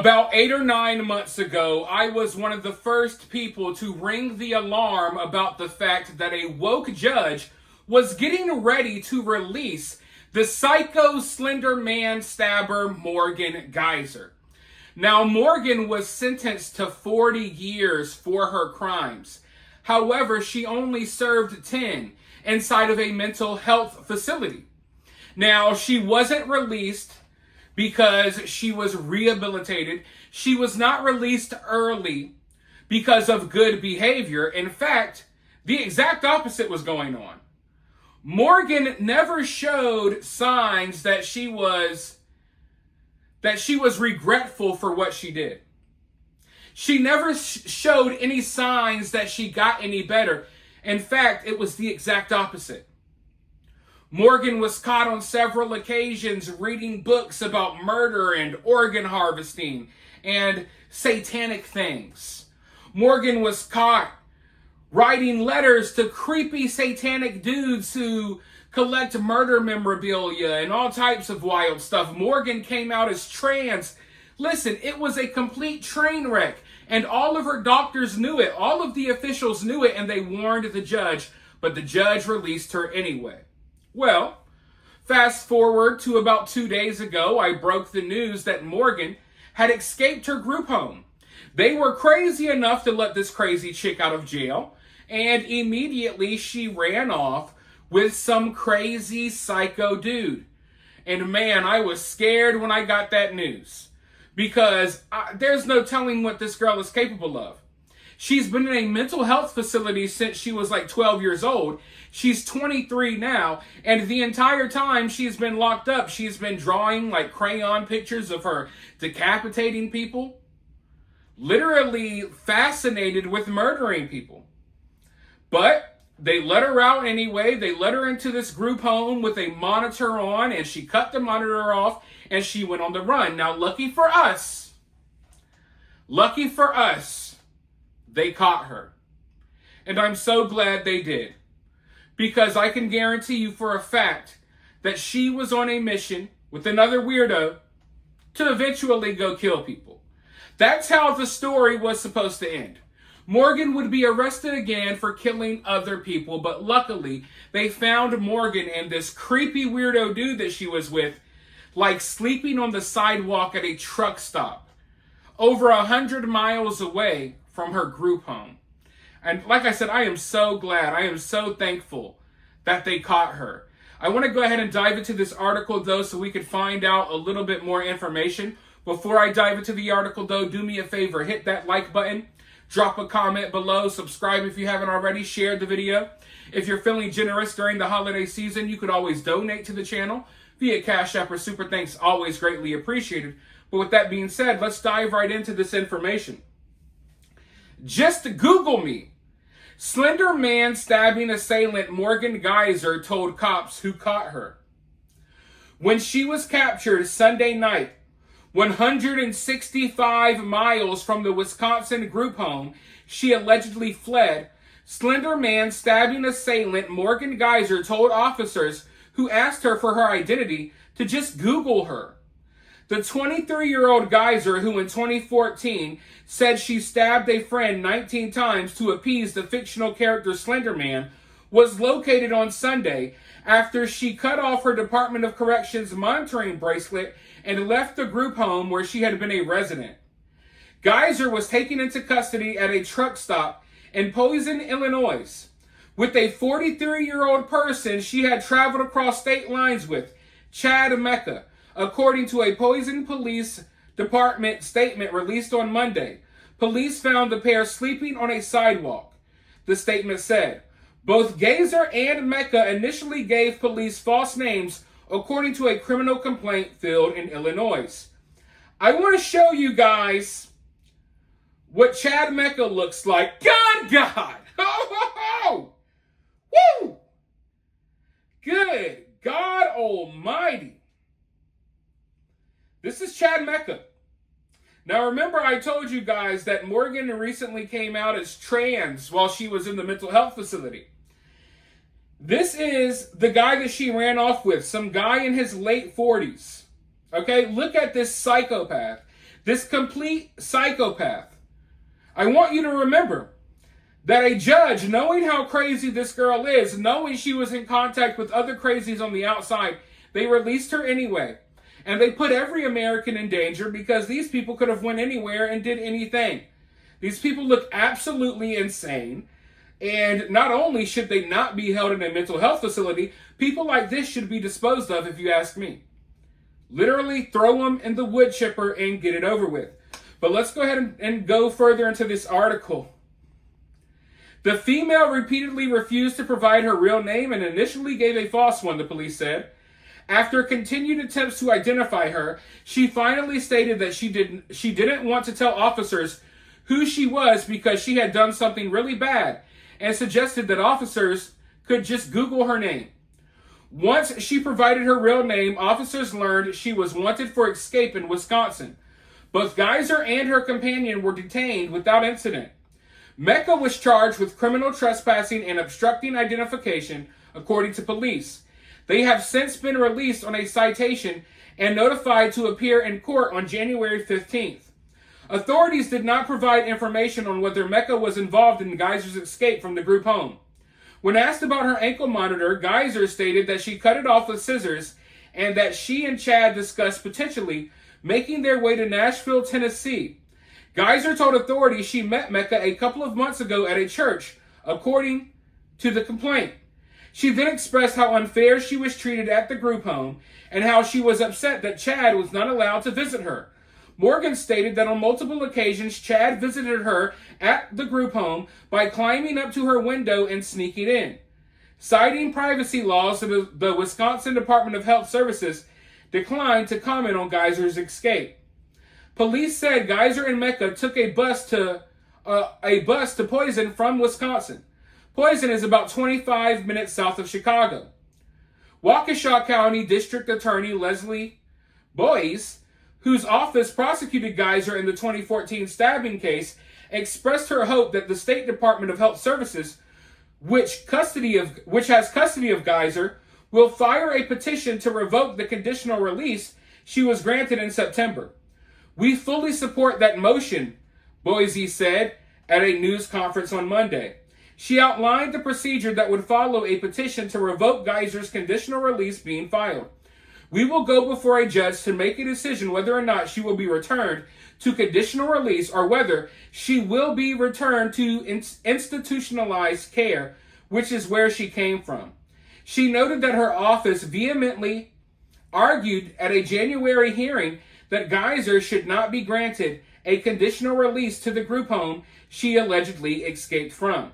About 8 or 9 months ago, I was one of the first people to ring the alarm about the fact that a woke judge was getting ready to release the psycho Slenderman stabber Morgan Geyser. Now, Morgan was sentenced to 40 years for her crimes. However, she only served 10 inside of a mental health facility. Now, she wasn't released because she was rehabilitated. She was not released early because of good behavior. In fact, the exact opposite was going on. Morgan never showed signs that she was regretful for what she did. She never showed any signs that she got any better. In fact, it was the exact opposite. Morgan was caught on several occasions reading books about murder and organ harvesting and satanic things. Morgan was caught writing letters to creepy satanic dudes who collect murder memorabilia and all types of wild stuff. Morgan came out as trans. Listen, it was a complete train wreck, and all of her doctors knew it. All of the officials knew it, and they warned the judge, but the judge released her anyway. Well, fast forward to about 2 days ago, I broke the news that Morgan had escaped her group home. They were crazy enough to let this crazy chick out of jail, and immediately she ran off with some crazy psycho dude. And man, I was scared when I got that news, because there's no telling what this girl is capable of. She's been in a mental health facility since she was like 12 years old. She's 23 now, and the entire time she's been locked up, she's been drawing like crayon pictures of her decapitating people, literally fascinated with murdering people. But they let her out anyway. They let her into this group home with a monitor on, and she cut the monitor off, and she went on the run. Now, lucky for us, they caught her. And I'm so glad they did, because I can guarantee you for a fact that she was on a mission with another weirdo to eventually go kill people. That's how the story was supposed to end. Morgan would be arrested again for killing other people, but luckily they found Morgan and this creepy weirdo dude that she was with, like sleeping on the sidewalk at a truck stop, over 100 miles away from her group home. And like I said, I am so glad, I am so thankful that they caught her. I want to go ahead and dive into this article, though, so we could find out a little bit more information. Before I dive into the article, though, do me a favor, hit that like button, drop a comment below, subscribe if you haven't already, share the video. If you're feeling generous during the holiday season, you could always donate to the channel via Cash App or Super Thanks, always greatly appreciated. But with that being said, let's dive right into this information. Just Google me. Slenderman stabbing assailant Morgan Geyser told cops who caught her. When she was captured Sunday night, 165 miles from the Wisconsin group home she allegedly fled, Slenderman stabbing assailant Morgan Geyser told officers who asked her for her identity to just Google her. The 23-year-old Geyser, who in 2014 said she stabbed a friend 19 times to appease the fictional character Slenderman, was located on Sunday after she cut off her Department of Corrections monitoring bracelet and left the group home where she had been a resident. Geyser was taken into custody at a truck stop in Poison, Illinois, with a 43-year-old person she had traveled across state lines with, Chad Mecca, according to a Poison Police Department statement released on Monday. Police found the pair sleeping on a sidewalk. The statement said, both Geyser and Mecca initially gave police false names according to a criminal complaint filed in Illinois. I want to show you guys what Chad Mecca looks like. God! Oh! Woo! Good God Almighty. This is Chad Mecca. Now remember, I told you guys that Morgan recently came out as trans while she was in the mental health facility. This is the guy that she ran off with, some guy in his late 40s. Okay, look at this psychopath. This complete psychopath. I want you to remember that a judge, knowing how crazy this girl is, knowing she was in contact with other crazies on the outside, they released her anyway. And they put every American in danger because these people could have went anywhere and did anything. These people look absolutely insane. And not only should they not be held in a mental health facility, people like this should be disposed of, if you ask me. Literally throw them in the wood chipper and get it over with. But let's go ahead and go further into this article. The female repeatedly refused to provide her real name and initially gave a false one, the police said. After continued attempts to identify her, she finally stated that she didn't want to tell officers who she was because she had done something really bad, and suggested that officers could just Google her name. Once she provided her real name, officers learned she was wanted for escape in Wisconsin. Both Geyser and her companion were detained without incident. Mecca was charged with criminal trespassing and obstructing identification, according to police. They have since been released on a citation and notified to appear in court on January 15th. Authorities did not provide information on whether Mecca was involved in Geyser's escape from the group home. When asked about her ankle monitor, Geyser stated that she cut it off with scissors and that she and Chad discussed potentially making their way to Nashville, Tennessee. Geyser told authorities she met Mecca a couple of months ago at a church, according to the complaint. She then expressed how unfair she was treated at the group home and how she was upset that Chad was not allowed to visit her. Morgan stated that on multiple occasions, Chad visited her at the group home by climbing up to her window and sneaking in. Citing privacy laws, the Wisconsin Department of Health Services declined to comment on Geyser's escape. Police said Geyser and Mecca took a bus to Poison from Wisconsin. Poison is about 25 minutes south of Chicago. Waukesha County District Attorney Leslie Boyes, whose office prosecuted Geyser in the 2014 stabbing case, expressed her hope that the State Department of Health Services, which has custody of Geyser, will file a petition to revoke the conditional release she was granted in September. We fully support that motion, Boise said at a news conference on Monday. She outlined the procedure that would follow a petition to revoke Geyser's conditional release being filed. We will go before a judge to make a decision whether or not she will be returned to conditional release or whether she will be returned to institutionalized care, which is where she came from. She noted that her office vehemently argued at a January hearing that Geyser should not be granted a conditional release to the group home she allegedly escaped from.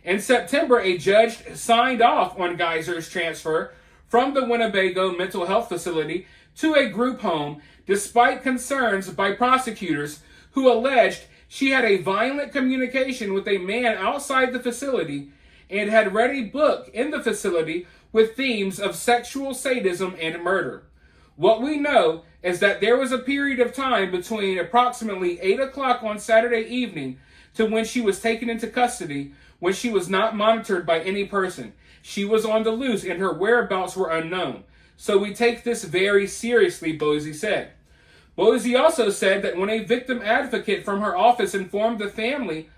In September, a judge signed off on Geyser's transfer from the Winnebago mental health facility to a group home, despite concerns by prosecutors who alleged she had a violent communication with a man outside the facility and had already booked in the facility with themes of sexual sadism and murder. What we know is that there was a period of time between approximately 8 o'clock on Saturday evening to when she was taken into custody, when she was not monitored by any person. She was on the loose and her whereabouts were unknown. So we take this very seriously, Boise said. Boise also said that when a victim advocate from her office informed the family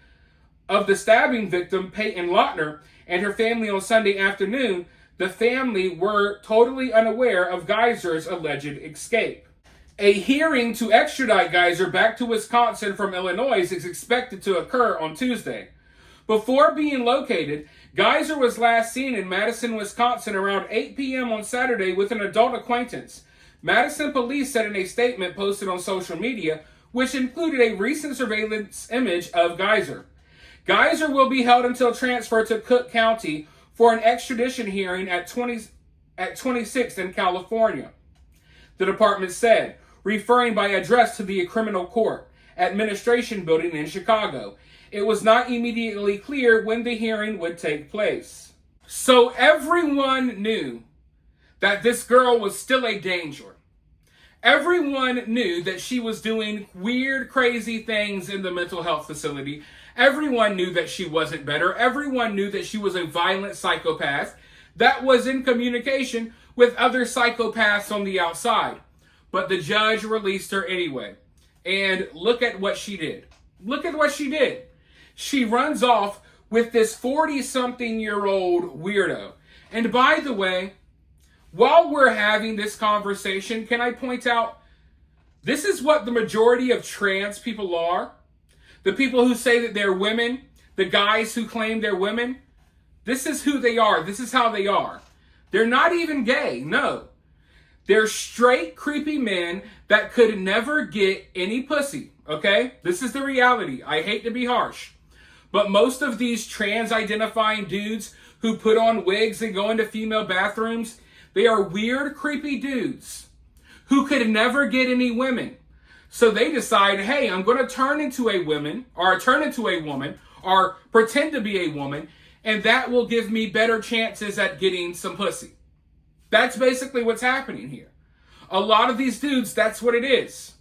of the stabbing victim, Peyton Lautner, and her family on Sunday afternoon, the family were totally unaware of Geyser's alleged escape. A hearing to extradite Geyser back to Wisconsin from Illinois is expected to occur on Tuesday. Before being located, Geyser was last seen in Madison, Wisconsin around 8 p.m. on Saturday with an adult acquaintance. Madison police said in a statement posted on social media, which included a recent surveillance image of Geyser. Geyser will be held until transfer to Cook County for an extradition hearing at 26th in California, the department said, referring by address to the criminal court administration building in Chicago. It was not immediately clear when the hearing would take place. So everyone knew that this girl was still a danger. Everyone knew that she was doing weird, crazy things in the mental health facility. Everyone knew that she wasn't better. Everyone knew that she was a violent psychopath that was in communication with other psychopaths on the outside. But the judge released her anyway. And look at what she did. Look at what she did. She runs off with this 40-something-year-old weirdo. And by the way, while we're having this conversation, can I point out, this is what the majority of trans people are. The people who say that they're women, the guys who claim they're women, this is who they are. This is how they are. They're not even gay, no. They're straight, creepy men that could never get any pussy, okay? This is the reality. I hate to be harsh. But most of these trans-identifying dudes who put on wigs and go into female bathrooms, they are weird, creepy dudes who could never get any women. So they decide, hey, I'm going to turn into a woman, or pretend to be a woman, and that will give me better chances at getting some pussy. That's basically what's happening here. A lot of these dudes, that's what it is.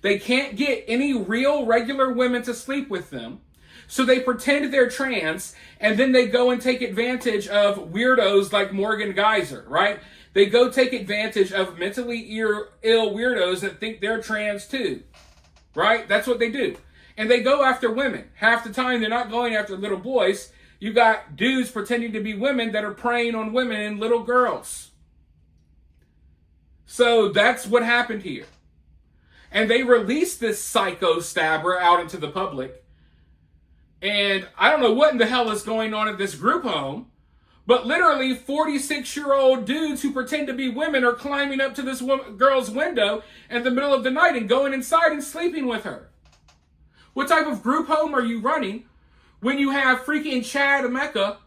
They can't get any real, regular women to sleep with them, so they pretend they're trans, and then they go and take advantage of weirdos like Morgan Geyser, right? They go take advantage of mentally ill weirdos that think they're trans too, right? That's what they do. And they go after women. Half the time, they're not going after little boys. You got dudes pretending to be women that are preying on women and little girls. So that's what happened here. And they released this psycho stabber out into the public. And I don't know what in the hell is going on at this group home, but literally 46-year-old dudes who pretend to be women are climbing up to this girl's window in the middle of the night and going inside and sleeping with her. What type of group home are you running when you have freaking Chad Emeka,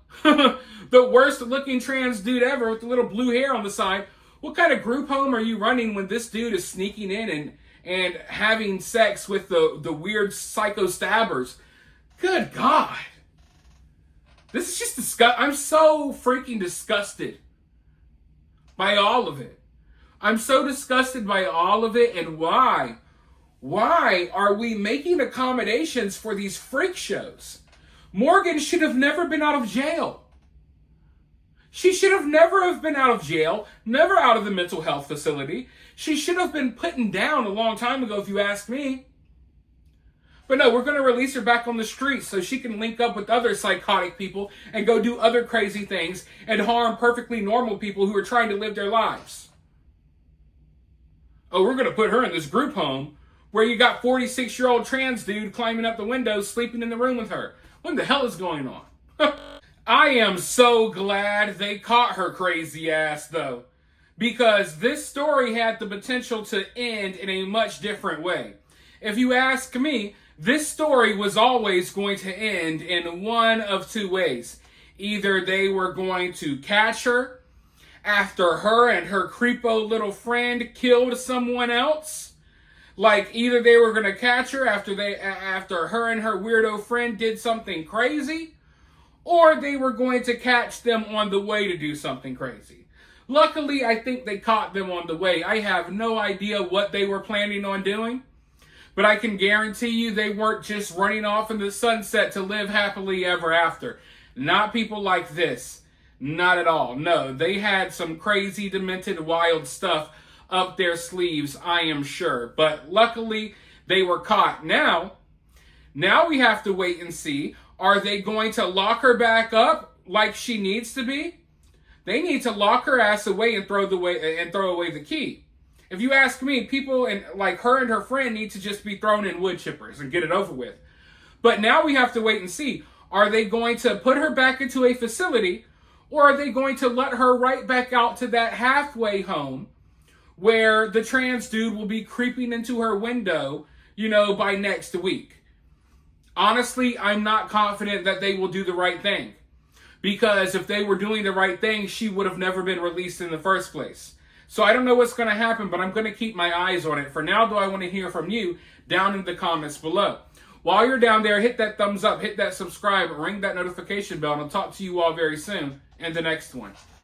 the worst looking trans dude ever with the little blue hair on the side? What kind of group home are you running when this dude is sneaking in and having sex with the weird psycho stabbers? Good God. This is just disgusting. I'm so freaking disgusted by all of it. I'm so disgusted by all of it. And why? Why are we making accommodations for these freak shows? Morgan should have never been out of jail. She should have never have been out of jail, never out of the mental health facility. She should have been put down a long time ago, if you ask me. But no, we're going to release her back on the streets so she can link up with other psychotic people and go do other crazy things and harm perfectly normal people who are trying to live their lives. Oh, we're going to put her in this group home where you got 46-year-old trans dude climbing up the window, sleeping in the room with her. What the hell is going on? I am so glad they caught her crazy ass, though, because this story had the potential to end in a much different way. If you ask me, this story was always going to end in one of two ways. Either they were going to catch her after her and her creepo little friend killed someone else. Like, either they were going to catch her after her and her weirdo friend did something crazy, or they were going to catch them on the way to do something crazy. Luckily, I think they caught them on the way. I have no idea what they were planning on doing, but I can guarantee you they weren't just running off in the sunset to live happily ever after. Not people like this. Not at all. No, they had some crazy, demented, wild stuff up their sleeves, I am sure. But luckily, they were caught. Now we have to wait and see. Are they going to lock her back up like she needs to be? They need to lock her ass away and throw away the key. If you ask me, people like her and her friend need to just be thrown in wood chippers and get it over with. But now we have to wait and see. Are they going to put her back into a facility, or are they going to let her right back out to that halfway home where the trans dude will be creeping into her window, by next week? Honestly, I'm not confident that they will do the right thing. Because if they were doing the right thing, she would have never been released in the first place. So I don't know what's going to happen, but I'm going to keep my eyes on it. For now, though, I want to hear from you down in the comments below. While you're down there, hit that thumbs up, hit that subscribe, ring that notification bell, and I'll talk to you all very soon in the next one.